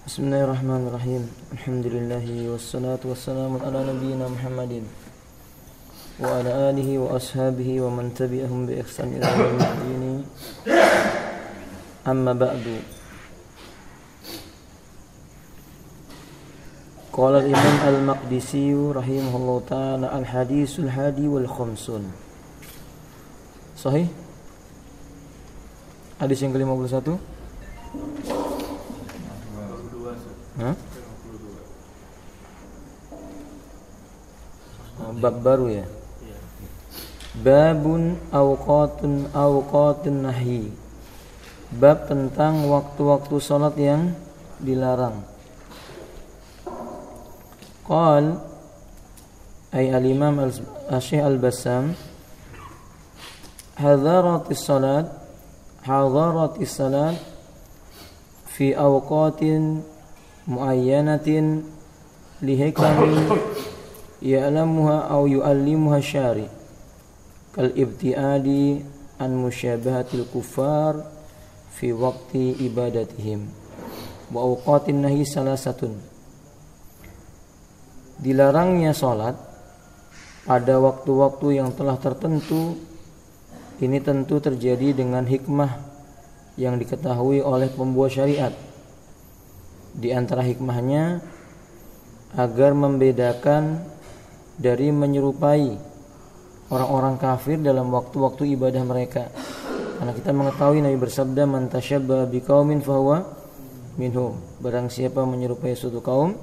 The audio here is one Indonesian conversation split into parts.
Bismillahirrahmanirrahim. Alhamdulillahi wassalatu wassalamu ala nabiyyina Muhammadin wa ala alihi wa ashabihi wa man tabi'ahum bi ihsan ila yaumil din. Amma ba'du. Qala al-Imam al-Maqdisi rahimahullahu ta'ala al-hadisul hadi wal khamsun. Sahih? Hadis yang ke-51? Bab baru ya. Babun awqatun nahi. Bab tentang waktu-waktu salat yang dilarang. Qal ay al-Imam al-Syekh al-Bassam hadaratis salat fi awqatin muayyanatin lihikamin ya'lamuha aw yu'allimuha syari kal ibtiadi an musyabahatil kuffar fi waqti ibadatihim wa awqatin nahi salasatun. Dilarangnya salat pada waktu-waktu yang telah tertentu ini tentu terjadi dengan hikmah yang diketahui oleh pembuat syariat. Di antara hikmahnya agar membedakan dari menyerupai orang-orang kafir dalam waktu-waktu ibadah mereka. Karena kita mengetahui Nabi bersabda, "Man tashabbaha biqaumin fahuwa minhum." Barang siapa menyerupai suatu kaum,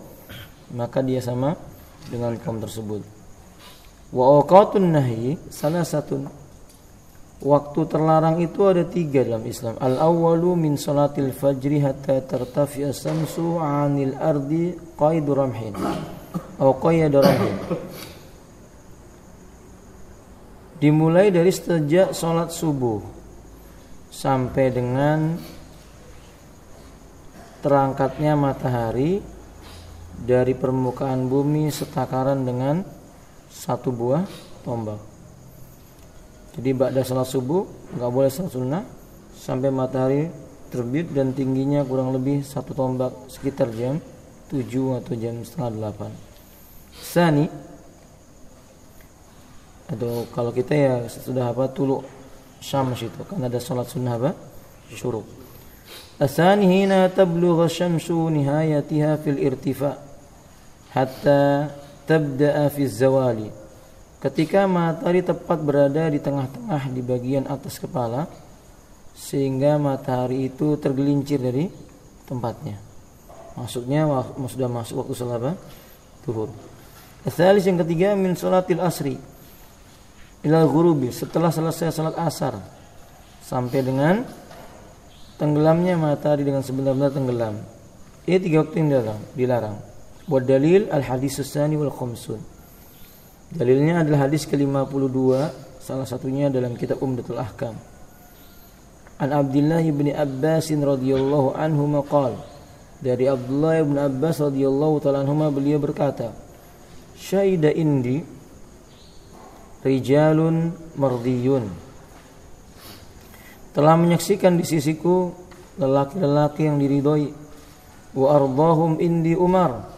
maka dia sama dengan kaum tersebut. Wa awqatun nahi salasatun. Waktu terlarang itu ada 3 dalam Islam. Al-awwalu min salatil fajri hatta tartafi'a samsu 'anil ardi qaidu ramhin atau qaid ramhin. Dimulai dari sejak salat subuh sampai dengan terangkatnya matahari dari permukaan bumi setakaran dengan 1 buah tombak. Jadi ba'da salat subuh enggak boleh salat sunnah sampai matahari terbit dan tingginya kurang lebih 1 tombak sekitar jam 7 atau jam setengah 8. Sani atau kalau kita ya sudah tulu syams itu kan ada salat sunnah syuruk. Asani hina tablugha syamsu nihayatiha fil irtifa hatta tabda'a fi zawali. Ketika matahari tepat berada di tengah-tengah di bagian atas kepala sehingga matahari itu tergelincir dari tempatnya. Maksudnya sudah masuk waktu salat zuhur. Asalis yang ketiga min salatil asri ila ghurubi, setelah selesai salat asar sampai dengan tenggelamnya matahari dengan sebenar-benar tenggelam. Ini 3 waktu yang dilarang. Wa dalil al hadis tsani wal khamsun. Dalilnya adalah hadis ke-52, salah satunya dalam kitab Umdatul Ahkam. An Abdullah bin Abbas radhiyallahu anhu maqal. Dari Abdullah bin Abbas radhiyallahu ta'ala anhuma beliau berkata, "Syahida indi rijalun mardiyun." Telah menyaksikan di sisiku lelaki-lelaki yang diridhoi. Wa ardahum indi Umar.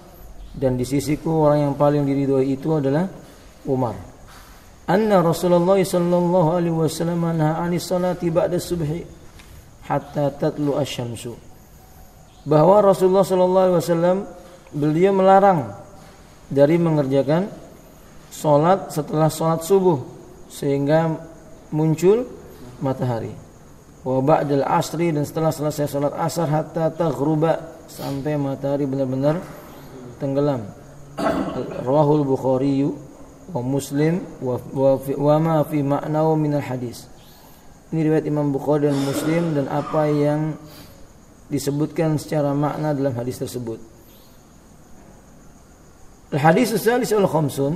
Dan di sisiku orang yang paling diridhoi itu adalah Umar. Anna Rasulullah sallallahu alaihi wasallam nahaa 'anis salati ba'da subhi hatta tatlu asy-syamsu. Bahwa Rasulullah sallallahu alaihi wasallam beliau melarang dari mengerjakan salat setelah salat subuh sehingga muncul matahari. Wa ba'dal asri, dan setelah selesai salat asar hatta taghruba, sampai matahari benar-benar tenggelam. Rawahul Bukhari wa Muslim wa ma fi ma'nahu min al-hadis. Ini riwayat Imam Bukhari dan Muslim dan apa yang disebutkan secara makna dalam hadis tersebut. Al-hadis as-salis wal khamsun.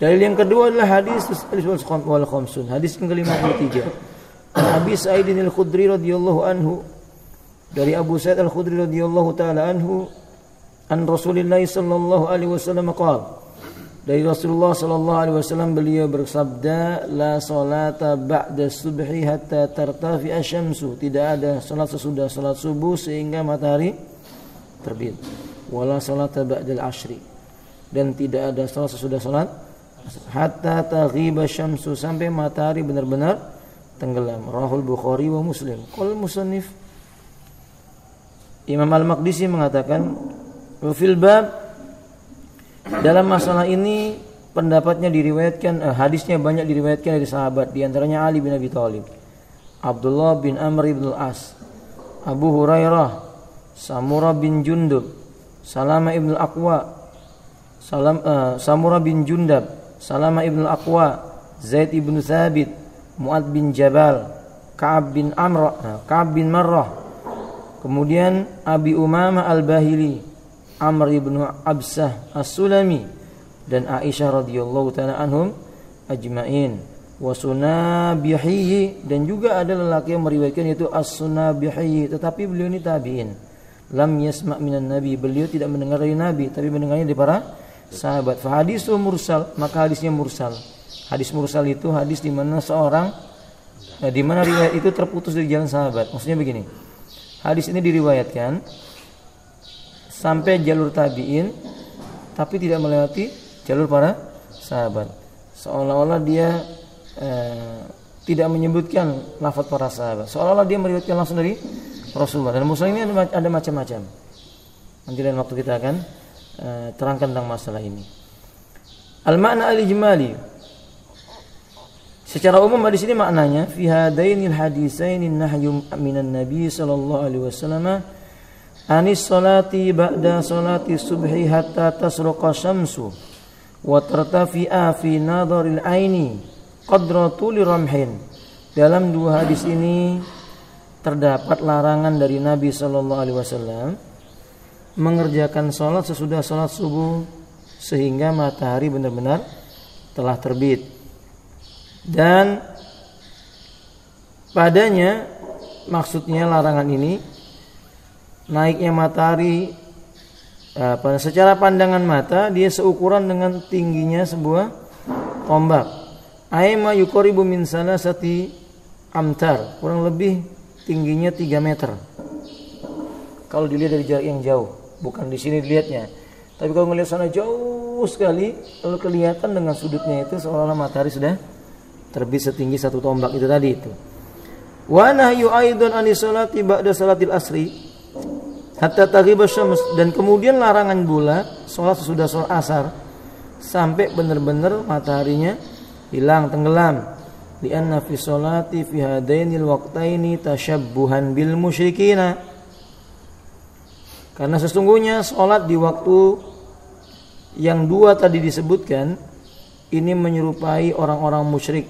Dalil yang kedua adalah hadis as-salis wal khamsun. Hadis yang ke-53. Abi Sa'id al-Khudri radhiyallahu anhu, dari Abu Sa'id al-Khudri radhiyallahu taala anhu, an Rasulillah sallallahu alaihi wasallam qala, dari Rasulullah sallallahu alaihi wasallam beliau bersabda, la salata ba'da subhi hatta tartafi asy-syamsu, tidak ada salat sesudah salat subuh sehingga matahari terbit. Wala salata ba'dal ashri, dan tidak ada salat sesudah salat hatta taghiba syamsu, sampai matahari benar-benar tenggelam. Rahul Bukhari wa Muslim. Qal musannif Imam Al-Maqdisi mengatakan fil bab, dalam masalah ini pendapatnya diriwayatkan, hadisnya banyak diriwayatkan dari sahabat, di antaranya Ali bin Abi Thalib, Abdullah bin Amr bin Al-As, Abu Hurairah, Samurah bin Jundub, Salama ibn Al-Aqwa, Samurah bin Jundab, Salama ibn Al-Aqwa, Zaid ibn Thabit, Mu'ad bin Jabal, Ka'ab bin Marrah, kemudian Abi Umamah Al-Bahili, Amr ibn Absah As-Sulami, dan Aisyah radhiyallahu ta'ala anhum ajma'in. Wa Sunabihi, dan juga ada lelaki yang meriwayatkan, yaitu As-Sunabihi, tetapi beliau ini tabi'in. Lam yasma' minan nabi, beliau tidak mendengar dari nabi, tapi mendengarnya dari para sahabat. Fa hadisu mursal, maka hadisnya mursal. Hadis mursal itu hadis di mana di mana riwayat itu terputus dari jalan sahabat. Maksudnya begini, hadis ini diriwayatkan sampai jalur tabi'in, tapi tidak melewati jalur para sahabat. Seolah-olah dia tidak menyebutkan lafaz para sahabat. Seolah-olah dia meriwayatkan langsung dari Rasulullah. Dan mursal ini ada macam-macam. Nanti lain waktu kita akan terangkan tentang masalah ini. Al-makna al-ijmali, secara umum di sini maknanya fi hadainil hadisaini nahyu minan nabi sallallahu alaihi wasallam anis salati ba'da salati subhi hatta tasruqa syamsu wa tartafi'a fi nadharil aini qadra tuli ramhin. Dalam dua hadis ini terdapat larangan dari Nabi sallallahu alaihi wasallam mengerjakan salat sesudah salat subuh sehingga matahari benar-benar telah terbit. Dan padanya, maksudnya larangan ini, naiknya matahari secara pandangan mata dia seukuran dengan tingginya sebuah tombak. Aima yuqaribu min salasati amtar, kurang lebih tingginya 3 meter. Kalau dilihat dari jarak yang jauh, bukan di sini dilihatnya. Tapi kalau melihat sana jauh sekali, lalu kelihatan dengan sudutnya itu seolah-olah matahari sudah terbit setinggi 1 tombak itu tadi itu. Wa nahyu aidun anis salati ba'da salatil asri hatta taghiba syams, dan kemudian larangan pula salat sesudah salat asar sampai benar-benar mataharinya hilang, tenggelam. Lianna fi salati fi hadainil waqtaini tashabbuhan bil musyrikina, karena sesungguhnya salat di waktu yang dua tadi disebutkan ini menyerupai orang-orang musyrik,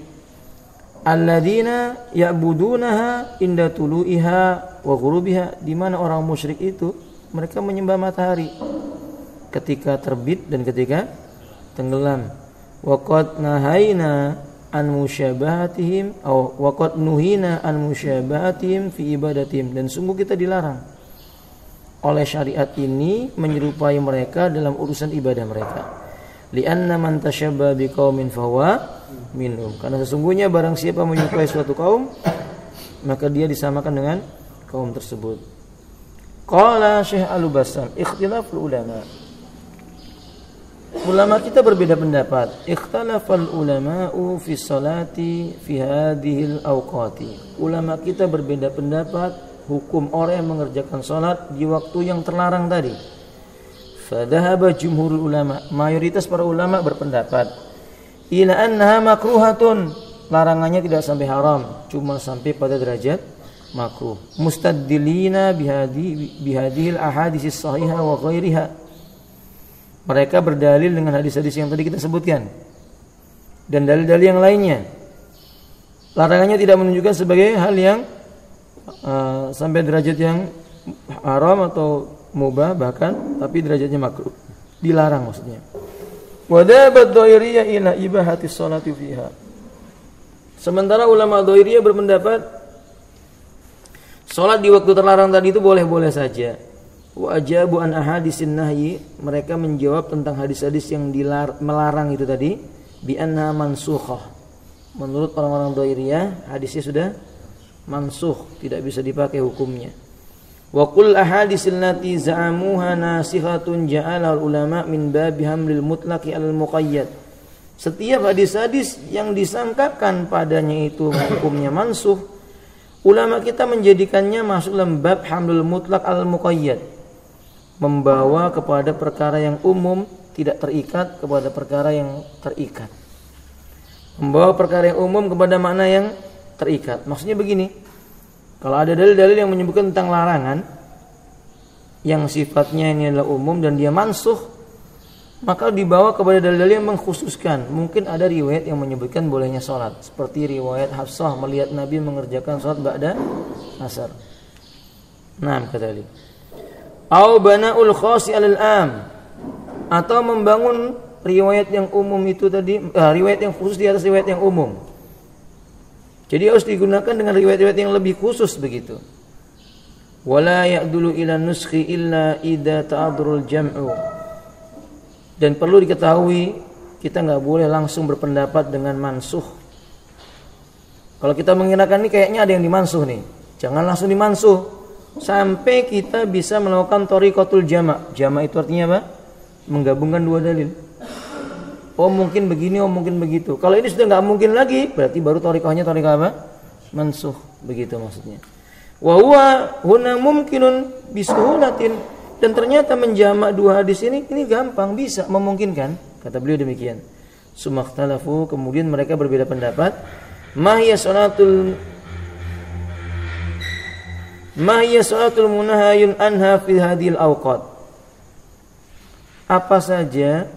alladzina ya'budunaha inda tulu'iha wa ghurubiha, di mana orang musyrik itu mereka menyembah matahari ketika terbit dan ketika tenggelam. Wa qad nahaina an musyabahatihim atau wa qad nuhina an musyabahatihim fi ibadatihim, dan sungguh kita dilarang oleh syariat ini menyerupai mereka dalam urusan ibadah mereka. Lianna man tashabba biqaumin fahuwa minhum, karena sesungguhnya barang siapa menyerupai suatu kaum maka dia disamakan dengan kaum tersebut. Qala Syekh Al-Bassam, ikhtilaful ulama, ulama kita berbeda pendapat. Ikhtalafal ulama'u fi salati fi hadhil awqati, ulama kita berbeda pendapat hukum orang yang mengerjakan salat di waktu yang terlarang tadi. Fadhahaba jumhurul ulama, mayoritas para ulama berpendapat ila annaha makruhatun, larangannya tidak sampai haram, cuma sampai pada derajat makruh. Mustaddilina bihadhil ahaditsis sahihah wa ghairiha, mereka berdalil dengan hadis-hadis yang tadi kita sebutkan dan dalil-dalil yang lainnya. Larangannya tidak menunjukkan sebagai hal yang sampai derajat yang haram atau mubah bahkan, tapi derajatnya makruh, dilarang maksudnya. Wadabat dhairiyah ila ibahati sholati fiha, sementara ulama dhairiyah berpendapat salat di waktu terlarang tadi itu boleh-boleh saja. Wa ajabu an ahadisin nahyi, mereka menjawab tentang hadis-hadis yang melarang itu tadi, bi anna mansukhah, menurut orang-orang dhairiyah hadisnya sudah mansukh, tidak bisa dipakai hukumnya. Wa qul ahadisil lati za'amuha nasikhatun ja'ala ulama min babi hamlil mutlaqi al muqayyad. Setiap hadis-hadis yang disangkakan padanya itu hukumnya mansuh, ulama kita menjadikannya masuk dalam bab hamlul mutlaq al muqayyad, membawa kepada perkara yang umum tidak terikat kepada perkara yang terikat, membawa perkara yang umum kepada makna yang terikat. Maksudnya begini, kalau ada dalil-dalil yang menyebutkan tentang larangan yang sifatnya ini adalah umum dan dia mansuh, maka dibawa kepada dalil-dalil yang mengkhususkan. Mungkin ada riwayat yang menyebutkan bolehnya sholat, seperti riwayat Hafsah melihat Nabi mengerjakan sholat ba'da asar. Nah, kata Ali. Au bana'ul khasi 'alal am, atau membangun riwayat yang umum itu tadi, riwayat yang khusus di atas riwayat yang umum. Jadi harus digunakan dengan riwayat-riwayat yang lebih khusus begitu. Wala ya'dulu ila nuskhi illa idza ta'adurul jam'u. Dan perlu diketahui, kita enggak boleh langsung berpendapat dengan mansuh. Kalau kita mengirakan ini kayaknya ada yang dimansuh nih, jangan langsung dimansuh sampai kita bisa melakukan thariqatul jama'. Jama' itu artinya apa? Menggabungkan dua dalil. Oh mungkin begini, oh mungkin begitu. Kalau ini sudah nggak mungkin lagi, berarti baru thariqahnya thariqah apa? Mansuh, begitu maksudnya. Wa huwa huna mumkinun bisuhulatin, dan ternyata menjamak dua hadis ini gampang, bisa, memungkinkan. Kata beliau demikian. Sumakhtalafu, kemudian mereka berbeda pendapat. Ma hiya salatul munahayun anha fi hadhil awqat. Apa saja,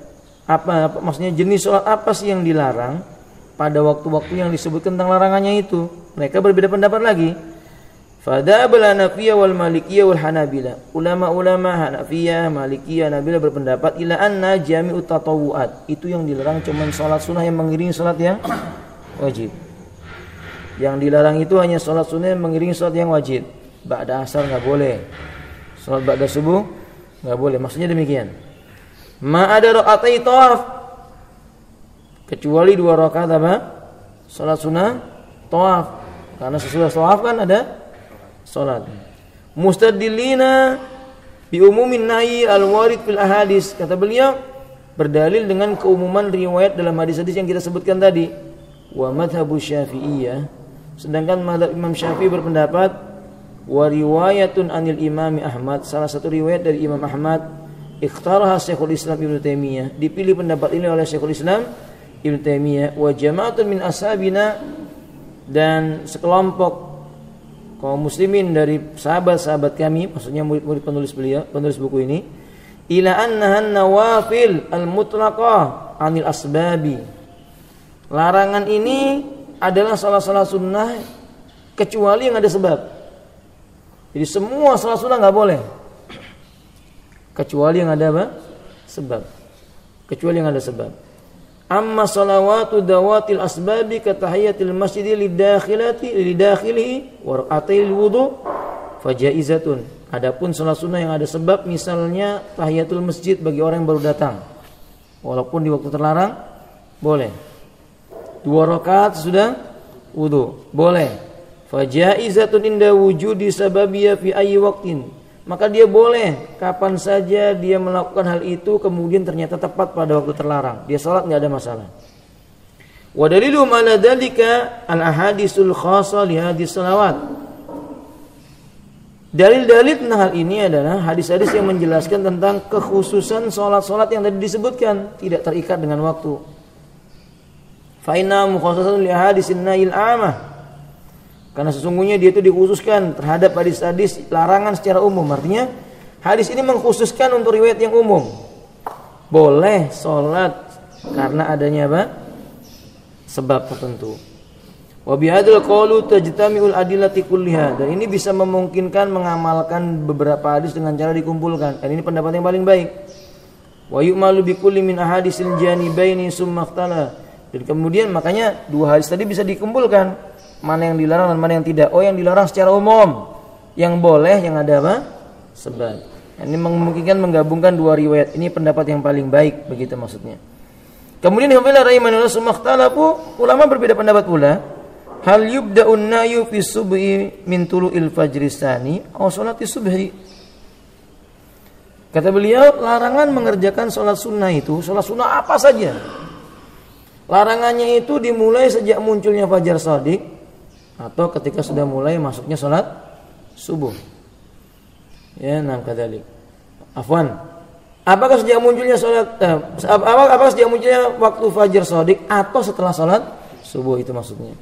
apa maksudnya jenis sholat apa sih yang dilarang pada waktu-waktu yang disebutkan tentang larangannya itu? Mereka berbeda pendapat lagi. Fadhabal Hanafiyah wal Malikiyah wal Hanabila. Ulama-ulama Hanafiyah, Malikiyah, Hanabila berpendapat ila anna jami'ut tatawu'at. Itu yang dilarang cuma sholat sunnah yang mengiringi sholat yang wajib. Yang dilarang itu hanya sholat sunnah yang mengiringi sholat yang wajib. Ba'da asar enggak boleh. Sholat ba'da subuh enggak boleh. Maksudnya demikian. Ma ada rakaatai tawaf, kecuali 2 rakaat apa? Salat sunnah tawaf. Karena sesudah tawaf kan ada salat. Mustadillina bi umumin nahi al-warid fil ahadis. Kata beliau, berdalil dengan keumuman riwayat dalam hadis-hadis yang kita sebutkan tadi. Wa madhhabu Syafi'iyah, sedangkan mazhab Imam Syafi'i berpendapat wa riwayatun anil Imam Ahmad, salah satu riwayat dari Imam Ahmad, ikhtaraha Syekhul Islam Ibnu Taimiyah, dipilih pendapat ini oleh Syekhul Islam Ibnu Taimiyah, wa jama'atun min ashabina, dan sekelompok kaum muslimin dari sahabat-sahabat kami, maksudnya murid-murid penulis buku ini, ila annahan nawafil al-mutlaqah anil asbabi. Larangan ini adalah salah-salah sunnah kecuali yang ada sebab. Jadi semua salah sunnah enggak boleh, kecuali yang ada apa? Sebab. Kecuali yang ada sebab. Amma salawatu dawatil asbabi ka tahiyatil masjidi lidakhilihi wa rak'atil wudu fajaizatun. Adapun salat sunnah yang ada sebab, misalnya tahiyatul masjid bagi orang yang baru datang, walaupun di waktu terlarang, boleh. 2 rakaat sudah wudu, boleh. Fajaizatun inda wujudi sababiyya fi ayyi waqtin. Maka dia boleh kapan saja dia melakukan hal itu, kemudian ternyata tepat pada waktu terlarang, dia sholat nggak ada masalah. Wa dalilum ala dzalika al ahadisul khassa li hadis salawat. Dalil-dalil tentang hal ini adalah hadis-hadis yang menjelaskan tentang kekhususan sholat-sholat yang tadi disebutkan, tidak terikat dengan waktu. Fa inna mukhassasatun li hadisin nahil amah. Karena sesungguhnya dia itu dikhususkan terhadap hadis-hadis larangan secara umum. Artinya hadis ini mengkhususkan untuk riwayat yang umum. Boleh sholat karena adanya apa? Sebab tertentu. Wa bihadzal qaulu tajtami'ul adillati kulliha. Dan ini bisa memungkinkan mengamalkan beberapa hadis dengan cara dikumpulkan. Dan ini pendapat yang paling baik. Wa yu'malu bi kulli min ahadisil janibaini summa ikhtala. Dan kemudian makanya 2 hadis tadi bisa dikumpulkan. Mana yang dilarang dan mana yang tidak. Oh, yang dilarang secara umum, yang boleh yang ada apa? Sebab. Ini memungkinkan menggabungkan 2 riwayat. Ini pendapat yang paling baik, begitu maksudnya. Kemudian ulama berbeda pendapat pula Hal yubda'un nayu fi subhi min tulu'il fajri tsani aw salati subhi. Kata beliau, larangan mengerjakan sholat sunnah itu, sholat sunnah apa saja. Larangannya itu dimulai sejak munculnya fajar shadiq atau ketika sudah mulai masuknya sholat subuh. Ya, nam kadzalik. Afwan. Apakah sejak munculnya apakah sejak munculnya waktu fajar shadiq atau setelah sholat subuh, itu maksudnya.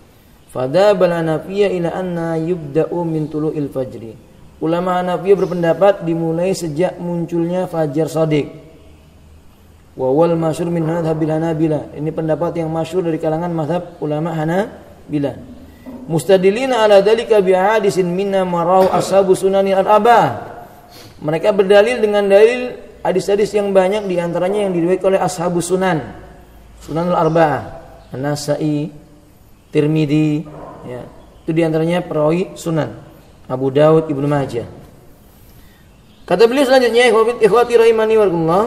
Fada bal Hanafiyah ila anna yubda'u min tulu'il fajri. Ulama Hanafiyah berpendapat dimulai sejak munculnya fajar shadiq. Wa wal masyhur min madhhabil Hanabilah. Ini pendapat yang masyhur dari kalangan mazhab ulama Hanabilah. Mustadilina ala dzalika bi hadisin minna marahu ashabu sunani al-arba'ah. Mereka berdalil dengan dalil hadis-hadis yang banyak, di antaranya yang diriwayatkan oleh ashabu sunan. Sunan al-arba'ah. An-Nasa'i, Tirmidzi, ya. Itu di antaranya perawi sunan. Abu Daud, Ibnu Majah. Kata beliau selanjutnya, ikhwati rahimani warahmatullah,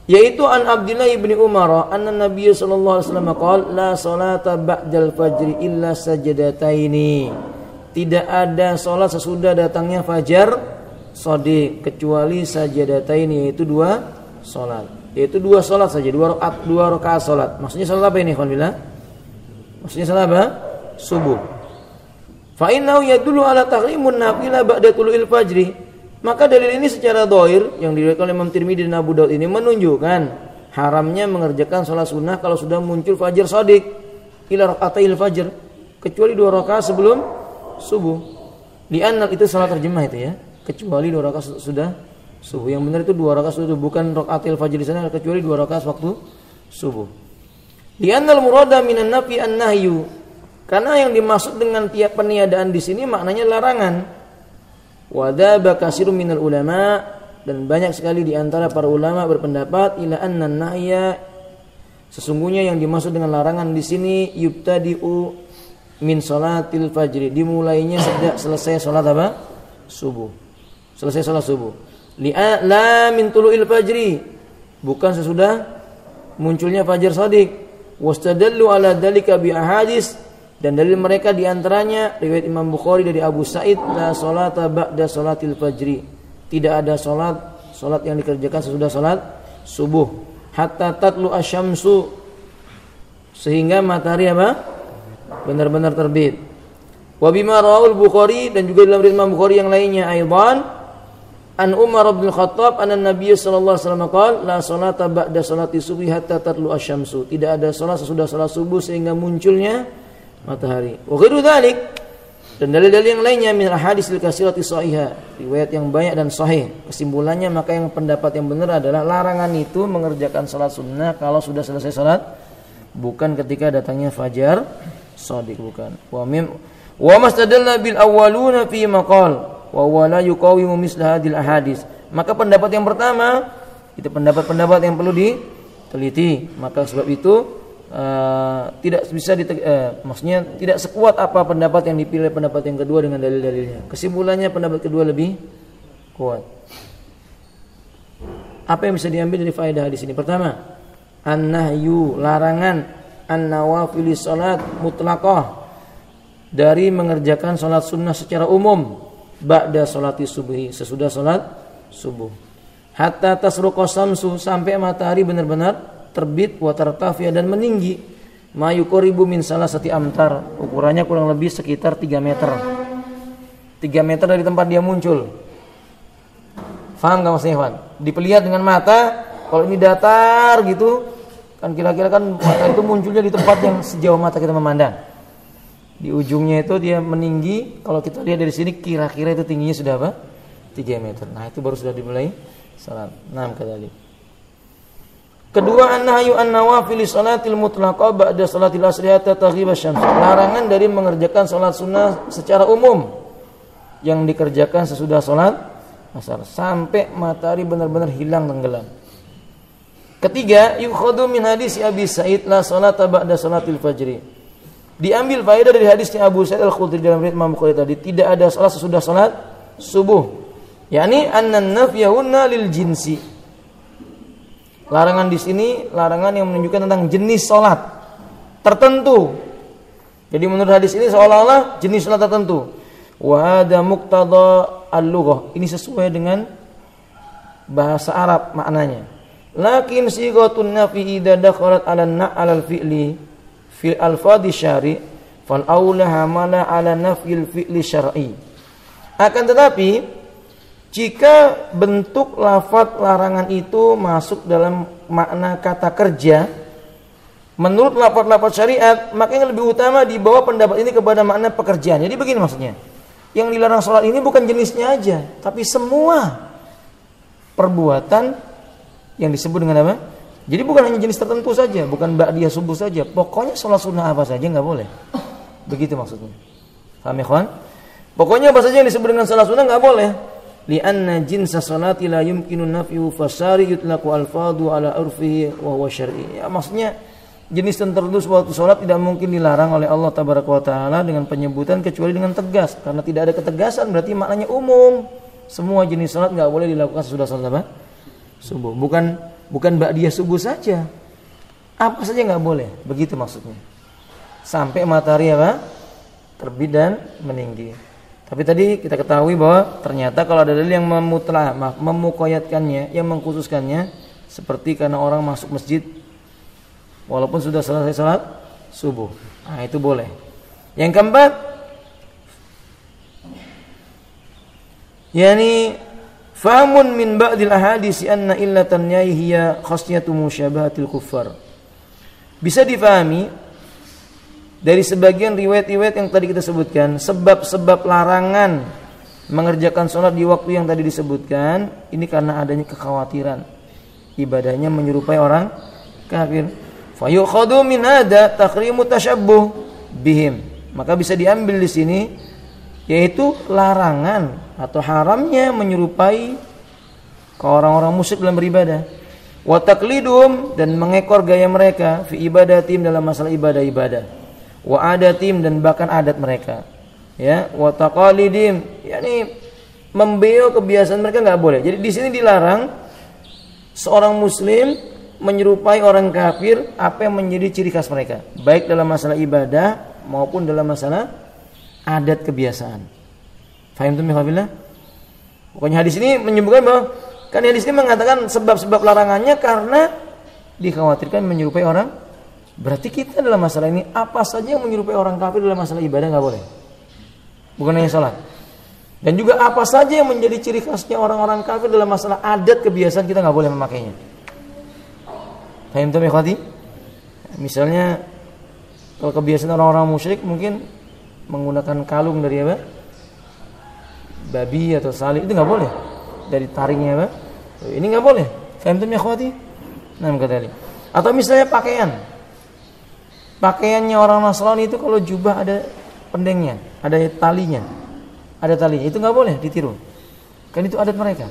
yaitu an Abdullah ibni Umar anna Nabiy sallallahu alaihi wasallam qala la salata ba'dal fajri illa sajadataini. Tidak ada salat sesudah datangnya fajar shadiq kecuali sajadataini, yaitu dua salat. Yaitu dua salat saja, dua rakaat salat. Maksudnya salat apa ini, alhamdulillah? Maksudnya salat apa? Subuh. Fa innahu yadullu ala tahrimun nafilah ba'da tulu'il fajri. Maka dalil ini secara dhahir yang diriwayatkan oleh Imam Tirmidzi dan Abu Daud ini menunjukkan haramnya mengerjakan salat sunnah kalau sudah muncul fajar shadiq ila raka'atil fajr, kecuali dua rakaat sebelum subuh. Li'anna itu salat terjemah itu ya, kecuali dua rakaat sudah subuh. Yang benar itu dua rakaat sudah, bukan raka'atil fajr di sana, kecuali dua rakaat waktu subuh. Li'anna al-murada minan nafi an-nahyu. Karena yang dimaksud dengan tiap peniadaan di sini maknanya larangan. Wadaba kasirun minal ulama, dan banyak sekali di antara para ulama berpendapat ila anna nahya, sesungguhnya yang dimaksud dengan larangan di sini yubtadi'u min salatil fajri, dimulainya sejak selesai salat apa? Subuh. Selesai salat subuh. La min tulu'il fajri, bukan sesudah munculnya fajar shadiq. Wastadallu ala dzalika bi ahadits, dan dalil mereka diantaranya riwayat Imam Bukhari dari Abu Sa'id, la salata ba'da salatil fajri. Tidak ada salat yang dikerjakan sesudah salat subuh. Hatta tatlu asyamsu, sehingga matahari apa? Benar-benar terbit. Wa bima rawahul Bukhari, dan juga dalam riwayat Imam Bukhari yang lainnya aidan an Umar bin Khattab anna Nabiy sallallahu alaihi wasallam qala la salata ba'da salati subhi hatta tatlu asyamsu. Tidak ada salat sesudah salat subuh sehingga munculnya matahari. Wa ghairu dzalik, dan dalil-dalil yang lainnya min ahaditsil katsirati shahihah, riwayat yang banyak dan sahih. Kesimpulannya maka yang pendapat yang benar adalah larangan itu mengerjakan salat sunnah kalau sudah selesai salat, bukan ketika datangnya fajar shadiq, bukan. Wa mastadalla bil awwaluna fi maqal wa wala yuqawimu misla hadil ahadits. Maka pendapat yang pertama itu pendapat-pendapat yang perlu diteliti. Maka sebab itu tidak bisa maksudnya tidak sekuat apa pendapat yang dipilih pendapat yang kedua dengan dalil-dalilnya. Kesimpulannya pendapat kedua lebih kuat. Apa yang bisa diambil dari faedah hadis ini? Pertama, an-nahyu, larangan, an-nawafili salat mutlaqah, dari mengerjakan salat sunnah secara umum, ba'da salati subhi, sesudah salat subuh. Hatta tasruqa samsu, sampai matahari benar-benar terbit, wa tartafiya, dan meninggi, ma yuqribu min salasati amtar, ukurannya kurang lebih sekitar 3 meter. 3 meter dari tempat dia muncul. Faham enggak maksudnya, Ikhwan? Dilihat dengan mata, kalau ini datar gitu, kan kira-kira kan mata itu munculnya di tempat yang sejauh mata kita memandang. Di ujungnya itu dia meninggi, kalau kita lihat dari sini kira-kira itu tingginya sudah apa? 3 meter. Nah, itu baru sudah dimulai salat. Nah, kata kedua, an-nahyu an-nawafil salatil mutlaqah ba'da salatil asri hatta taghiba syams. Larangan dari mengerjakan salat sunnah secara umum yang dikerjakan sesudah salat asar sampai matahari benar-benar hilang tenggelam. Ketiga, yukhadhu min hadis Abi Sa'id la salata ba'da salatil fajri. Diambil faedah dari hadisnya Abu Sa'id Al-Khudri dalam riwayat Imam Bukhari tadi, tidak ada salat sesudah salat subuh. yakni annan nafyahunna lil jinsi. Larangan di sini larangan yang menunjukkan tentang jenis salat tertentu. Jadi menurut hadis ini seolah-olah jenis salat tertentu. Wa hadza muqtada al-lughah. Ini sesuai dengan bahasa Arab maknanya. Lakin sighatun nafi idza dakhalat 'ala al-fi'li fil alfadhi syari' fal aula hamala 'ala nafyil fi'li syar'i. Akan tetapi jika bentuk lafaz larangan itu masuk dalam makna kata kerja, menurut lafaz-lafaz syariat, maka yang lebih utama dibawa pendapat ini kepada makna pekerjaan. Jadi begini maksudnya. Yang dilarang sholat ini bukan jenisnya aja, tapi semua perbuatan yang disebut dengan apa? Jadi bukan hanya jenis tertentu saja, bukan ba'diyah subuh saja. Pokoknya sholat sunnah apa saja nggak boleh. Begitu maksudnya. Paham ya, kawan? Pokoknya apa saja yang disebut dengan sholat sunnah nggak boleh. Li'anna jinsa salati la yumkinu nafyu fasari yutlaqu alfadu ala urfihi wa huwa syar'i. Ya, maksudnya jenis tertentu suatu salat tidak mungkin dilarang oleh Allah tabaraka wa taala dengan penyebutan kecuali dengan tegas. Karena tidak ada ketegasan berarti maknanya umum. Semua jenis salat enggak boleh dilakukan sesudah salat apa? Subuh. Bukan ba'diyah subuh saja. Apa saja enggak boleh. Begitu maksudnya. Sampai matahari apa? Terbit dan meninggi. Tapi tadi kita ketahui bahwa ternyata kalau ada dalil yang memuqayyadkannya, yang mengkhususkannya, seperti karena orang masuk masjid walaupun sudah selesai salat subuh. Nah, itu boleh. Yang keempat, yani fahamun min ba'dil ahadits anna illatan hiya khasiyatu musyabahatil kuffar. Bisa difahami dari sebagian riwayat-riwayat yang tadi kita sebutkan, sebab-sebab larangan mengerjakan sholat di waktu yang tadi disebutkan, ini karena adanya kekhawatiran ibadahnya menyerupai orang kafir. Fayukhadu min hada takhrimu tashabbuh bihim. Maka bisa diambil di sini yaitu larangan atau haramnya menyerupai ke orang-orang musyrik dalam beribadah. Wa taqlidum, dan mengekor gaya mereka fi ibadatim, dalam masalah ibadah-ibadah. Wa adatim, dan bahkan adat mereka. Ya, wa taqalidim, yakni membeo kebiasaan mereka enggak boleh. Jadi di sini dilarang seorang muslim menyerupai orang kafir apa yang menjadi ciri khas mereka, baik dalam masalah ibadah maupun dalam masalah adat kebiasaan. Faham tuh ya? Pokoknya hadis ini menyebutkan bahwa kan hadis ini mengatakan sebab-sebab larangannya karena dikhawatirkan menyerupai orang. Berarti kita dalam masalah ini apa saja yang menyerupai orang kafir dalam masalah ibadah nggak boleh. Bukan hanya sholat. Dan juga apa saja yang menjadi ciri khasnya orang-orang kafir dalam masalah adat kebiasaan kita nggak boleh memakainya. Fahim tuh ikhwati? Misalnya kalau kebiasaan orang-orang musyrik mungkin menggunakan kalung dari apa? Babi atau salib, itu nggak boleh. Dari taringnya apa? Ini nggak boleh. Fahim tuh ikhwati? Nah, kata. Atau misalnya pakaiannya orang Nasrani itu kalau jubah ada pendengnya, ada talinya, itu nggak boleh ditiru. Kan itu adat mereka.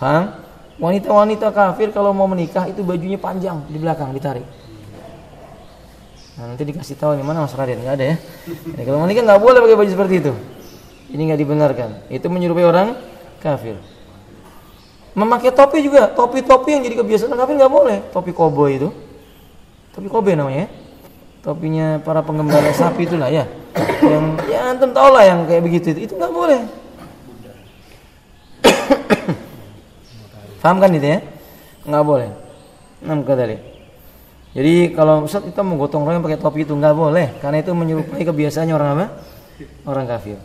Paham? Wanita-wanita kafir kalau mau menikah itu bajunya panjang di belakang ditarik. Nah, nanti dikasih tahu di mana Mas Raden, nggak ada ya. Jadi, kalau menikah nggak boleh pakai baju seperti itu. Ini nggak dibenarkan. Itu menyerupai orang kafir. Memakai topi juga, topi-topi yang jadi kebiasaan kafir nggak boleh. Topi koboi itu. Topi kobe namanya, topinya para penggembala sapi itulah ya, yang ya antum tahu lah yang kayak begitu itu nggak boleh. Paham kan itu ya? Nggak boleh. Jadi kalau Ustaz kita mau gotong royong pakai topi itu nggak boleh, karena itu menyerupai kebiasaannya orang apa? Orang kafir.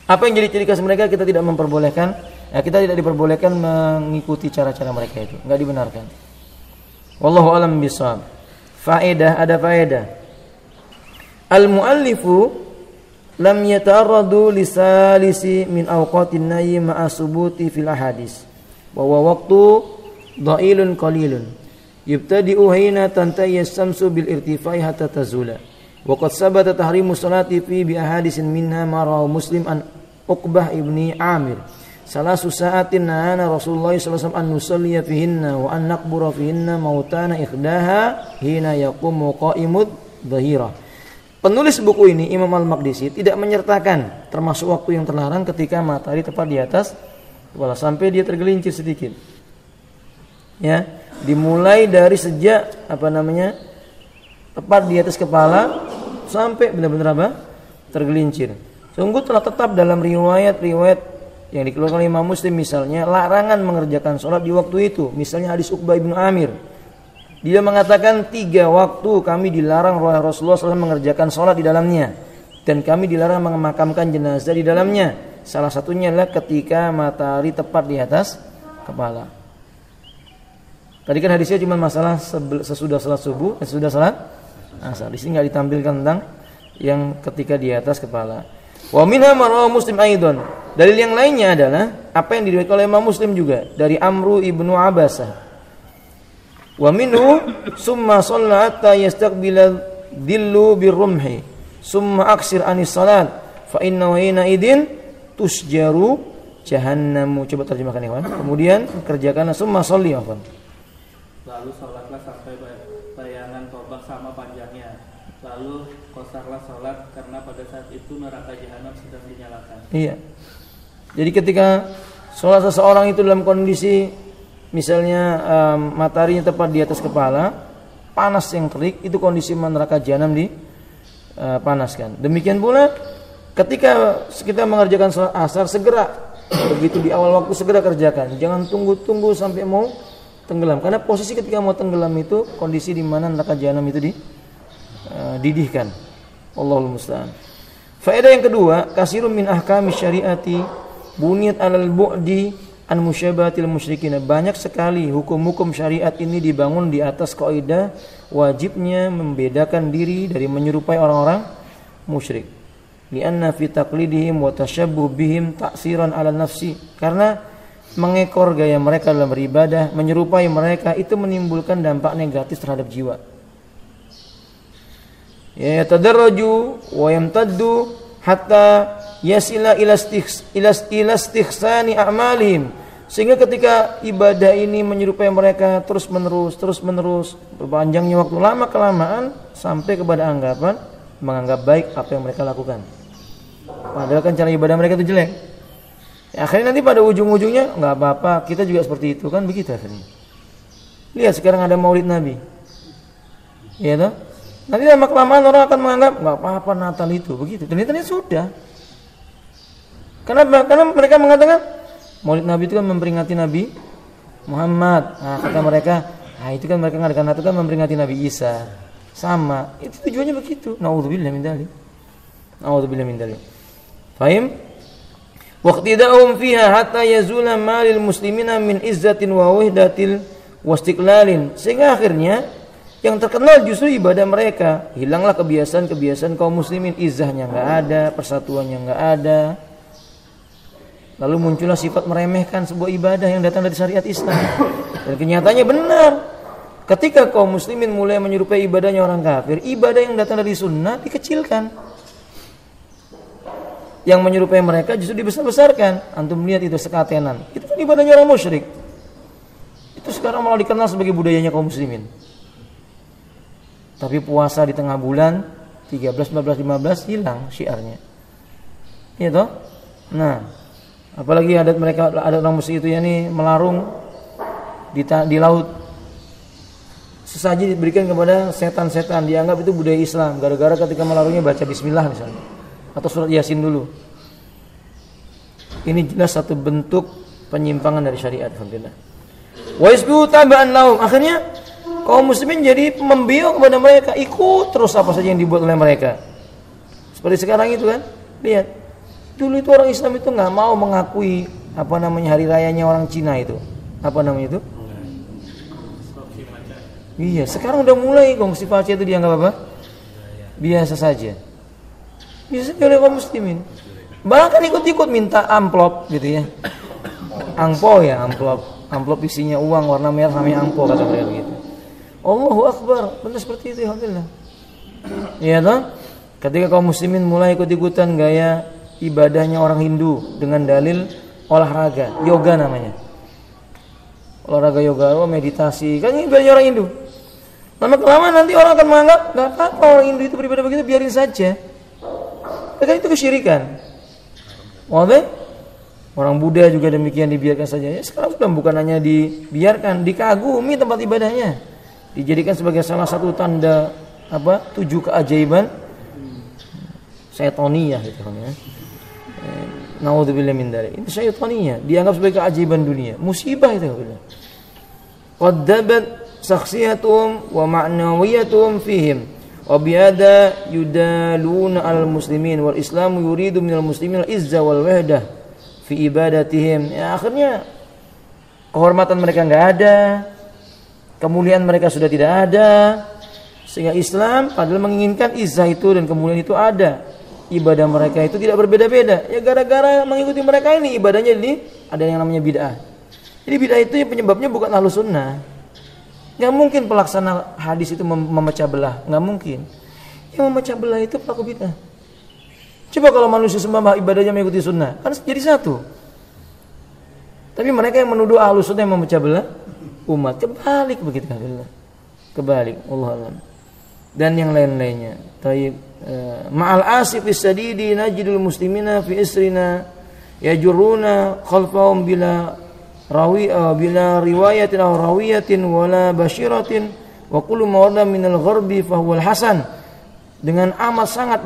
Apa yang jadi ciri khas mereka kita tidak memperbolehkan, ya kita tidak diperbolehkan mengikuti cara-cara mereka itu, nggak dibenarkan. Wallahu a'lam bishawab. Ada faedah. Al-muallifu lam yata'arradu lisalisi min awqatin nahyi ma'a subuti fil ahadis. Wa huwa waqtu dha'ilun qalilun. Yubtadi'u hina tantahi as-samsu bil irtifai hatta tazula. Wa qad sabata tahrimu salati fi bi ahadisin minha ma rawahu Muslim an Uqbah ibni Amir. Salasu sa'atin nahana Rasulullah sallallahu alaihi wasallam an nusalliya fihinna wa an naqbura fihinna mautana ikhdaha hina yaqumu qa'imud dhahira. Penulis buku ini Imam Al-Maqdisi tidak menyertakan termasuk waktu yang terlarang ketika matahari tepat di atas kepala sampai dia tergelincir sedikit. Ya, dimulai dari sejak tepat di atas kepala sampai benar-benar apa? Tergelincir. Sungguh telah tetap dalam riwayat-riwayat yang dikeluarkan oleh Imam Muslim misalnya larangan mengerjakan sholat di waktu itu. Misalnya hadis Uqbah bin Amir. Dia mengatakan 3 waktu kami dilarang oleh Rasulullah SAW mengerjakan sholat di dalamnya. Dan kami dilarang memakamkan jenazah di dalamnya. Salah satunya adalah ketika matahari tepat di atas kepala. Tadi kan hadisnya cuma masalah sesudah salat subuh dan sesudah salat asar. Di sini enggak ditampilkan tentang yang ketika di atas kepala. Wa minha marwa Muslim aidan. Dalil yang lainnya adalah apa yang diriwayatkan oleh Imam Muslim juga dari Amru ibnu Abasah. Wa minhu summa shalla hatta yastaqbila dillu birrumhi summa aksir anis salat fa inna hina idin tusjaru jahannamu. Coba terjemahkan ikhwan. Kemudian kerjakanlah summa sholli afwan. Lalu sholatlah sampai bayangan tombak sama panjangnya. Lalu qasarlah sholat karena pada saat itu neraka jahanam sedang dinyalakan. Iya. Jadi ketika sholat seseorang itu dalam kondisi misalnya mataharinya tepat di atas kepala, panas yang terik, itu kondisi neraka jahanam dipanaskan. Demikian pula ketika kita mengerjakan sholat asar, segera begitu di awal waktu segera kerjakan. Jangan tunggu sampai mau tenggelam. Karena posisi ketika mau tenggelam itu kondisi di mana neraka jahanam itu dididihkan. Allahul musta'an. Faedah yang kedua, kasirun min ahkami syariati buniyat alal bu'di an musyabahatil musyrikin. Banyak sekali hukum-hukum syariat ini dibangun di atas kaidah wajibnya membedakan diri dari menyerupai orang-orang musyrik. Lianna fi taqlidihim wa tashabbuh bihim ta'siran 'ala nafsi. Karena mengekor gaya mereka dalam beribadah, menyerupai mereka itu menimbulkan dampak negatif terhadap jiwa. Ya tadarraju wa yamtaddu hatta yasila ila istihsani a'malihim. Sehingga ketika ibadah ini menyerupai mereka terus menerus berpanjangnya waktu, lama kelamaan sampai kepada anggapan menganggap baik apa yang mereka lakukan. Padahal kan cara ibadah mereka itu jelek. Ya, akhirnya nanti pada ujung-ujungnya enggak apa-apa, kita juga seperti itu kan, begitu akhirnya. Lihat sekarang ada Maulid Nabi. Iya toh? Nanti lama kelamaan orang akan menganggap enggak apa-apa Natal itu, begitu. Ternyata sudah. Karena mereka mengatakan Maulid Nabi itu kan memperingati Nabi Muhammad. Nah, kata mereka, itu kan mereka mengadakan Natal kan memperingati Nabi Isa. Sama, itu tujuannya begitu. Nauzubillah min dzalik. Nauzubillah min dzalik. Fahim? Waqtida'um fiha hatta yazula malil muslimina min izzatin wa wahdatil wastiqlalin. Sehingga akhirnya yang terkenal justru ibadah mereka. Hilanglah kebiasaan-kebiasaan kaum muslimin, izzahnya enggak ada, persatuannya enggak ada. Lalu muncullah sifat meremehkan sebuah ibadah yang datang dari syariat Islam. Dan kenyataannya benar. Ketika kaum muslimin mulai menyerupai ibadahnya orang kafir, ibadah yang datang dari sunnah dikecilkan. Yang menyerupai mereka justru dibesar-besarkan. Antum lihat itu sekatenan. Itu kan ibadahnya orang musyrik. Itu sekarang malah dikenal sebagai budayanya kaum muslimin. Tapi puasa di tengah bulan 13, 14, 15 hilang syiarnya. Iya toh? Nah, apalagi adat mereka, adat orang musyrik itu ya nih, melarung di laut. Sesaji diberikan kepada setan-setan, dianggap itu budaya Islam. Gara-gara ketika melarungnya baca bismillah misalnya, atau surat Yasin dulu. Ini jelas satu bentuk penyimpangan dari syariat. Alhamdulillah. Wa isbu taba'an lahum. Akhirnya kaum muslimin jadi membiok kepada mereka, ikut terus apa saja yang dibuat oleh mereka. Seperti sekarang itu kan, lihat. Dulu itu orang Islam itu nggak mau mengakui hari rayanya orang Cina itu. Apa namanya itu? Iya, sekarang udah mulai gongsi facia itu dianggap apa? Biasa saja. Biasa oleh kaum muslimin. Bahkan ikut-ikut minta amplop gitu ya. Angpo ya, amplop. Amplop isinya uang warna merah namanya angpo kata mereka begitu. Allahu Akbar, benar seperti itu alhamdulillah. Iya toh? Ketika kaum muslimin mulai ikut-ikutan gaya ibadahnya orang Hindu dengan dalil olahraga, yoga namanya. Olahraga yoga, meditasi, kan ini ibadahnya orang Hindu. Lama kelamaan nanti orang akan menganggap enggak apa-apa orang Hindu itu beribadah begitu, biarin saja. Karena itu kesyirikan. Wadah? Orang Buddha juga demikian, dibiarkan saja. Ya, sekarang sudah bukan hanya dibiarkan, dikagumi tempat ibadahnya. Dijadikan sebagai salah satu tanda 7 keajaiban syaitaniyah gitu kan ya. Naudzubillah min dzalik. Ini syaitaniyah, dianggap sebagai keajaiban dunia. Musibah itu billah. Qaddabat shakhsiyatuhum wa ma'nawiyatuhum fihim. Wa biada yudaluna al muslimin wal islamu yuridu minal muslimin al izza wal wahdah fi ibadatihim. Ya, akhirnya kehormatan mereka enggak ada, kemuliaan mereka sudah tidak ada, sehingga Islam padahal menginginkan izzah itu dan kemuliaan itu ada. Ibadah mereka itu tidak berbeda-beda. Ya gara-gara mengikuti mereka ini ibadahnya ini ada yang namanya bid'ah. Jadi bid'ah itu penyebabnya bukan Ahlus Sunnah. Enggak mungkin pelaksana hadis itu memecah belah, enggak mungkin. Yang memecah belah itu pelaku bid'ah. Coba kalau manusia semua ibadahnya mengikuti sunnah, kan jadi satu. Tapi mereka yang menuduh Ahlus Sunnah yang memecah belah umat, kebalik begitu kan. Kebalik, Allah alam. Dan yang lain-lainnya. Taib ma'al asifis sadidi najidul muslimina fi isrina yajuruna khalfahum bila riwayatin aw rawiyatin wala basyiratin wa kullu ma warada minal gharbi fa huwal hasan. Dengan sangat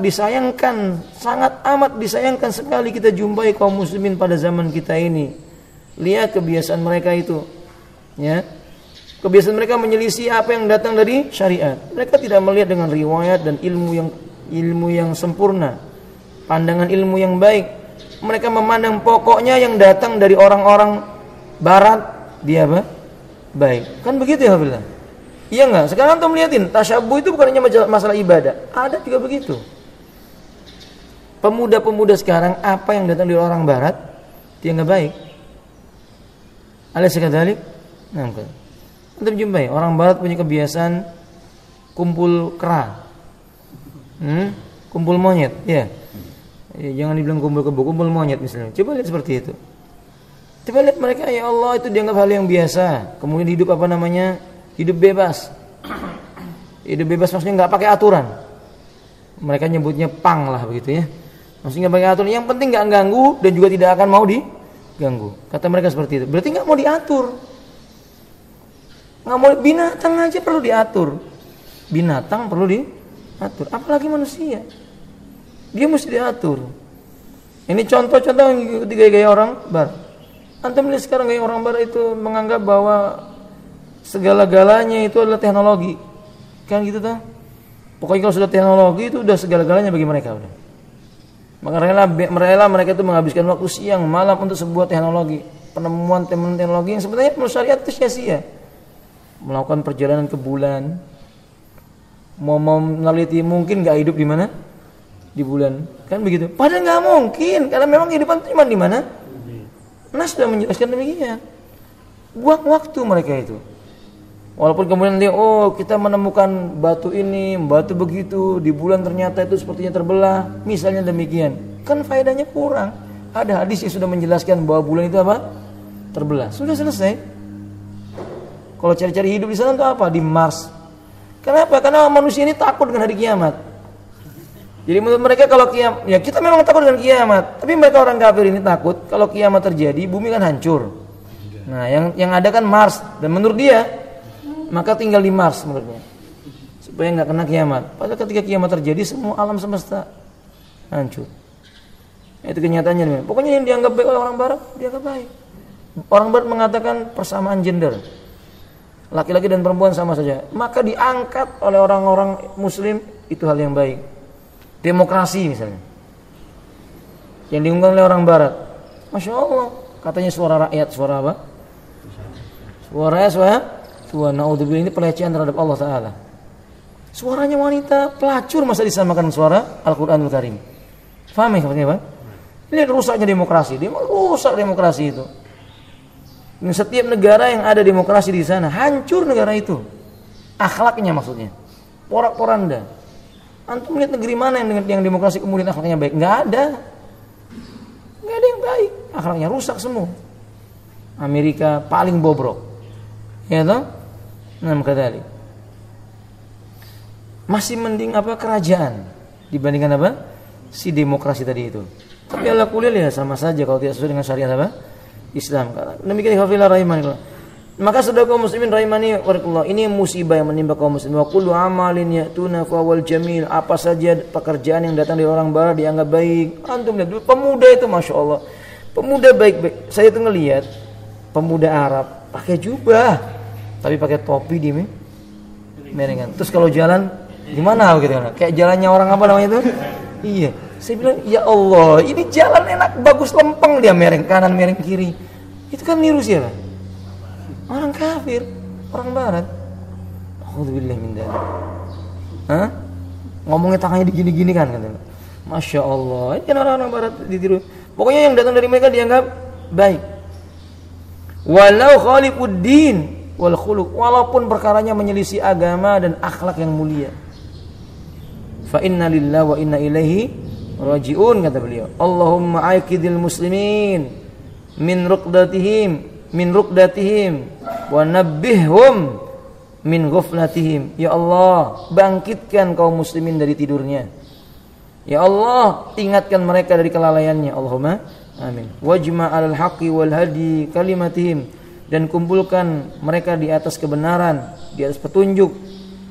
amat disayangkan sekali kita jumpai kaum muslimin pada zaman kita ini. Lihat kebiasaan mereka itu, ya. Kebiasaan mereka menyelisih apa yang datang dari syariat. Mereka tidak melihat dengan riwayat dan ilmu yang sempurna, pandangan ilmu yang baik. Mereka memandang pokoknya yang datang dari orang-orang barat dia apa? Baik. Kan begitu ya Alhamdulillah. Iya enggak? Sekarang antum lihatin, tasyabuh itu bukan hanya masalah ibadah. Ada juga begitu. Pemuda-pemuda sekarang apa yang datang dari orang barat dia enggak baik. Alaysa kadzalik? Nah, antum jumpai orang barat punya kebiasaan kumpul kera. Kumpul monyet, ya. Jangan dibilang kumpul kebo, kumpul monyet misalnya. Coba lihat seperti itu. Coba lihat mereka, ya Allah, itu dianggap hal yang biasa. Kemudian hidup hidup bebas. Hidup bebas maksudnya enggak pakai aturan. Mereka nyebutnya pang lah begitu ya. Maksudnya enggak pakai aturan. Yang penting enggak ganggu dan juga tidak akan mau diganggu. Kata mereka seperti itu. Berarti enggak mau diatur. Enggak mau, binatang aja perlu diatur. Binatang perlu diatur, apalagi manusia. Dia mesti diatur. Ini contoh-contoh yang ikuti gaya-gaya orang barat. Antum lihat sekarang gaya orang barat itu menganggap bahwa segala-galanya itu adalah teknologi. Kan gitu tuh. Pokoknya kalau sudah teknologi itu udah segala-galanya bagi mereka udah. Maka rela mereka itu menghabiskan waktu siang malam untuk sebuah teknologi, penemuan teknologi yang sebenarnya menurut syariat itu sia-sia. Melakukan perjalanan ke bulan, mau meneliti mungkin nggak hidup di mana, di bulan, kan begitu. Padahal nggak mungkin, karena memang kehidupan cuma di mana. Nas sudah menjelaskan demikian. Buang waktu mereka itu. Walaupun kemudian dia, kita menemukan batu ini, batu begitu, di bulan ternyata itu sepertinya terbelah, misalnya demikian. Kan faedahnya kurang. Ada hadis yang sudah menjelaskan bahwa bulan itu apa? Terbelah. Sudah selesai. Kalau cari-cari hidup di sana itu apa? Di Mars. Kenapa? Karena manusia ini takut dengan hari kiamat. Jadi menurut mereka kalau kiamat, ya kita memang takut dengan kiamat. Tapi mereka orang kafir ini takut kalau kiamat terjadi, bumi kan hancur. Nah, yang ada kan Mars. Dan menurut dia, maka tinggal di Mars menurutnya. Supaya nggak kena kiamat. Padahal ketika kiamat terjadi, semua alam semesta hancur. Itu kenyataannya. Pokoknya yang dianggap baik oleh orang barat, dianggap baik. Orang barat mengatakan persamaan gender. Laki-laki dan perempuan sama saja. Maka diangkat oleh orang-orang muslim itu hal yang baik. Demokrasi misalnya. Yang diunggah oleh orang barat. Masya Allah. Katanya suara rakyat. Suara apa? Suara naudzubillah, ini pelecehan terhadap Allah Ta'ala. Suaranya wanita pelacur masa disamakan suara Al-Quranul Karim. Faham ya seperti apa? Ini rusaknya demokrasi. Rusak demokrasi itu. Setiap negara yang ada demokrasi di sana, hancur negara itu. Akhlaknya maksudnya. Porak-poranda. Antum lihat negeri mana yang demokrasi kemudian akhlaknya baik? Enggak ada. Enggak ada yang baik. Akhlaknya rusak semua. Amerika paling bobrok. Ya toh? Nah, makadali. Masih mending kerajaan dibandingkan si demokrasi tadi itu. Tapi ala kulli ya sama saja kalau tidak sesuai dengan syariat Islam. Demikian hafizah rahimahullah. Maka saudara kaum muslimin rahimani warahmatullah, ini musibah yang menimpa kaum muslimin. Wa kullu amalin ya'tuna fawal jamil. Apa saja pekerjaan yang datang dari orang barat dianggap baik. Antum lihat dulu pemuda itu Masya Allah, pemuda baik-baik. Saya tuh ngelihat pemuda Arab pakai jubah tapi pakai topi di merengan. Terus kalau jalan gimana gitu kan? Kayak jalannya orang apa namanya itu? Iya. Saya bilang, ya Allah, ini jalan enak, bagus, lempeng, dia mereng kanan, mereng kiri. Itu kan niru siapa? Orang kafir, orang barat. Alhamdulillah min dzalik. Hah? Ngomongnya tangannya digini-gini kan katanya. Masya Allah, ini kan orang-orang barat ditiru. Pokoknya yang datang dari mereka dianggap baik. Walau khaliquddin wal khuluq, walaupun perkaranya menyelisih agama dan akhlak yang mulia. Fa inna lillahi wa inna ilaihi rajiun, kata beliau. Allahumma aikidil muslimin min rukdatihim wa nabbihhum min ghaflatihim. Ya Allah, bangkitkan kaum muslimin dari tidurnya. Ya Allah, ingatkan mereka dari kelalaiannya. Allahumma amin. Wajma' alal haqqi wal hadi kalimatihim, dan kumpulkan mereka di atas kebenaran, di atas petunjuk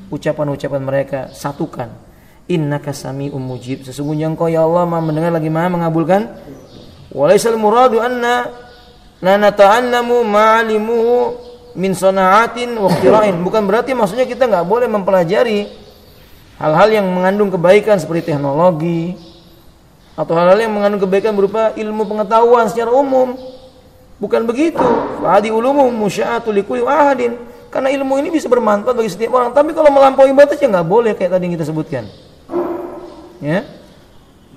ucapan-ucapan mereka, satukan. Innaka sami'um mujib, sesungguhnya Engkau ya Allah Maha mendengar lagi Maha mengabulkan. Walaisal muradu anna la nata'allamu ma'alimuhu min sana'atin wa ikhtirain. Bukan berarti maksudnya kita enggak boleh mempelajari hal-hal yang mengandung kebaikan seperti teknologi atau hal-hal yang mengandung kebaikan berupa ilmu pengetahuan secara umum. Bukan begitu. Fa'adi ulumu musya'atu likulli ahadin. Karena ilmu ini bisa bermanfaat bagi setiap orang. Tapi kalau melampaui batas ya enggak boleh, kayak tadi yang kita sebutkan. Ya,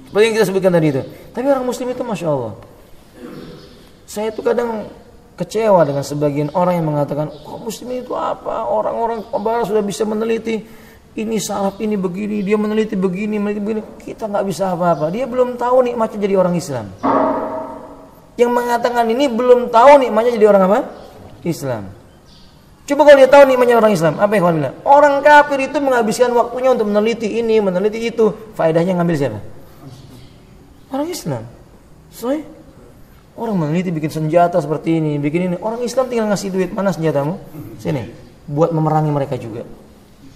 seperti yang kita sebutkan tadi itu. Tapi orang muslim itu Masya Allah, saya itu kadang kecewa dengan sebagian orang yang mengatakan, kok muslim itu apa? Orang-orang barat sudah bisa meneliti ini salaf, ini begini, dia meneliti begini. Kita nggak bisa apa-apa. Dia belum tahu nikmatnya jadi orang Islam. Yang mengatakan ini belum tahu nikmatnya jadi orang apa? Islam. Coba kalau dia tahu nikmatnya orang Islam, apa yang kamu bilang? Orang kafir itu menghabiskan waktunya untuk meneliti ini, meneliti itu. Faedahnya ngambil siapa? Orang Islam. Soalnya orang meneliti bikin senjata seperti ini, bikin ini. Orang Islam tinggal ngasih duit. Mana senjatamu? Sini. Buat memerangi mereka juga.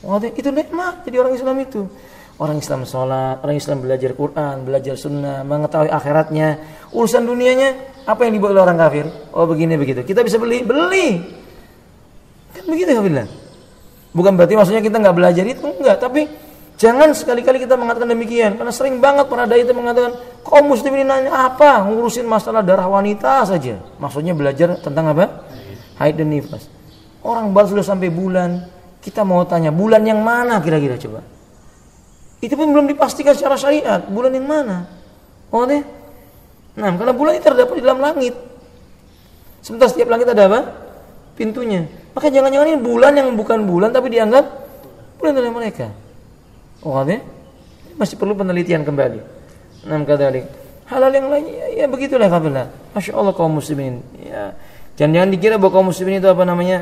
Oh, itu nikmat jadi orang Islam itu. Orang Islam sholat, orang Islam belajar Quran, belajar sunnah, mengetahui akhiratnya. Urusan dunianya, apa yang dibuat oleh orang kafir? Oh begini begitu. Kita bisa beli. Kan begitu ya bilang. Bukan berarti maksudnya kita nggak belajar itu, enggak. Tapi jangan sekali-kali kita mengatakan demikian. Karena sering banget para dai itu mengatakan, kaum muslim ini nanya apa? Ngurusin masalah darah wanita saja. Maksudnya belajar tentang apa? Haid dan nifas. Orang baru sudah sampai bulan. Kita mau tanya, bulan yang mana kira-kira coba? Itu pun belum dipastikan secara syariat. Bulan yang mana? Oh deh. Nah, karena bulan itu terdapat di dalam langit. Sementara setiap langit ada apa? Pintunya. Maka jangan-jangan ini bulan yang bukan bulan tapi dianggap bulan oleh mereka. Oh, deh. Masih perlu penelitian kembali. Nah, kadalik. Halal yang lain ya begitulah kabarnya. Masya Allah kaum muslimin. Ya. Jangan dikira bahwa kaum muslimin itu apa namanya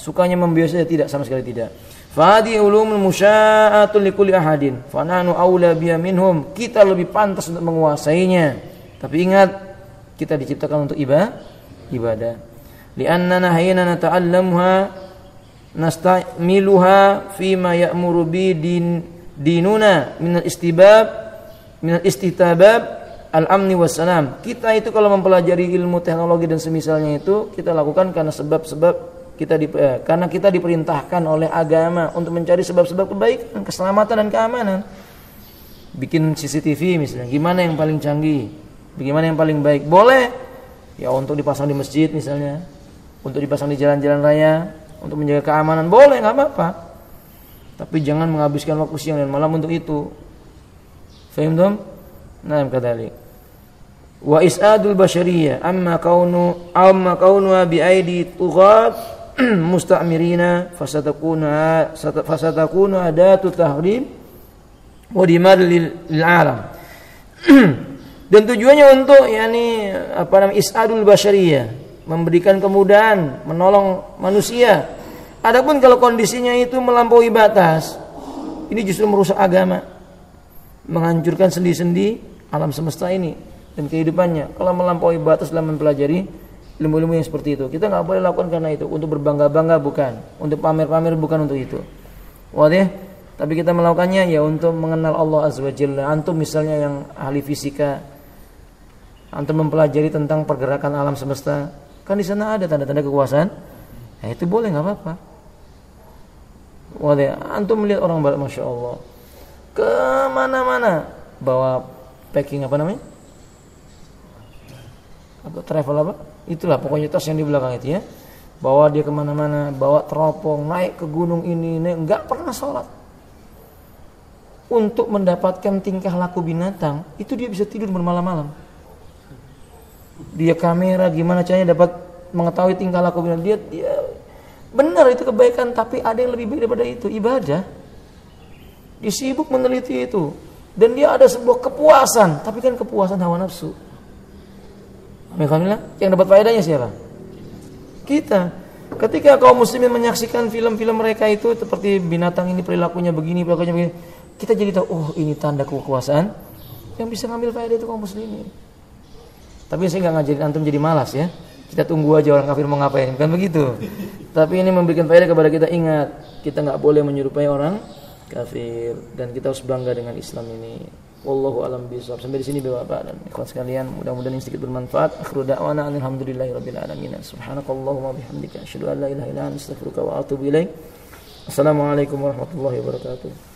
sukanya membiasanya, tidak, sama sekali tidak. Fadi ulumul musya'atul likulli ahadin. Fa nahnu aula biha minhum. Kita lebih pantas untuk menguasainya. Tapi ingat, kita diciptakan untuk ibadah. Li'annana hayna nata'allamuha nasta'miluha fima ya'muru bi dinuna minal istitabab al-amni wassalam. Kita itu kalau mempelajari ilmu teknologi dan semisalnya itu kita lakukan karena sebab-sebab karena kita diperintahkan oleh agama untuk mencari sebab-sebab kebaikan, keselamatan dan keamanan. Bikin CCTV misalnya, gimana yang paling canggih? Bagaimana yang paling baik? Boleh. Ya untuk dipasang di masjid misalnya, untuk dipasang di jalan-jalan raya, untuk menjaga keamanan, boleh, enggak apa-apa. Tapi jangan menghabiskan waktu siang dan malam untuk itu. Faham dong? Nah, kadalik. Wa is'adul basyariyah amma kaunu bi aidi tughat musta'mirina fasatakunu adatu tahrim wa dimar lil alam. Dan tujuannya untuk is'adul basyariyah, memberikan kemudahan, menolong manusia. Adapun kalau kondisinya itu melampaui batas, ini justru merusak agama, menghancurkan sendi-sendi alam semesta ini dan kehidupannya. Kalau melampaui batas dalam mempelajari ilmu-ilmu yang seperti itu. Kita nggak boleh lakukan karena itu. Untuk berbangga-bangga bukan. Untuk pamer-pamer bukan untuk itu. Wadah. Tapi kita melakukannya ya untuk mengenal Allah Azza wa Jalla. Antum misalnya yang ahli fisika, antum mempelajari tentang pergerakan alam semesta, kan di sana ada tanda-tanda kekuasaan. Nah, itu boleh, nggak apa-apa. Wadah. Antum melihat orang barat, masya Allah, kemana-mana bawa packing apa namanya? Atau travel apa? Itulah pokoknya tas yang di belakang itu ya. Bawa dia kemana-mana, bawa teropong, naik ke gunung ini, nggak pernah sholat. Untuk mendapatkan tingkah laku binatang, itu dia bisa tidur bermalam-malam. Dia kamera, gimana caranya dapat mengetahui tingkah laku binatang. Dia benar itu kebaikan, tapi ada yang lebih baik daripada itu, ibadah. Dia sibuk meneliti itu. Dan dia ada sebuah kepuasan, tapi kan kepuasan hawa nafsu. Alhamdulillah, yang dapat faedahnya siapa? Kita. Ketika kaum muslimin menyaksikan film-film mereka itu seperti binatang ini perilakunya begini, kita jadi tahu, oh ini tanda kekuasaan yang bisa ngambil faedah itu kaum muslimin. Tapi saya nggak ngajarin antum jadi malas ya. Kita tunggu aja orang kafir mau ngapain, bukan begitu. Tapi ini memberikan faedah kepada kita. Ingat, kita nggak boleh menyerupai orang kafir dan kita harus bangga dengan Islam ini. Wallahu a'lam bishawab. Sampai di sini Bapak dan ikhwan sekalian, mudah-mudahan ini sedikit bermanfaat. Akhiru da'wana alhamdulillahirabbil alamin. Subhanakallahumma bihamdika asyhadu an la ilaha illa anta astaghfiruka wa atubu ilaik. Assalamualaikum warahmatullahi wabarakatuh.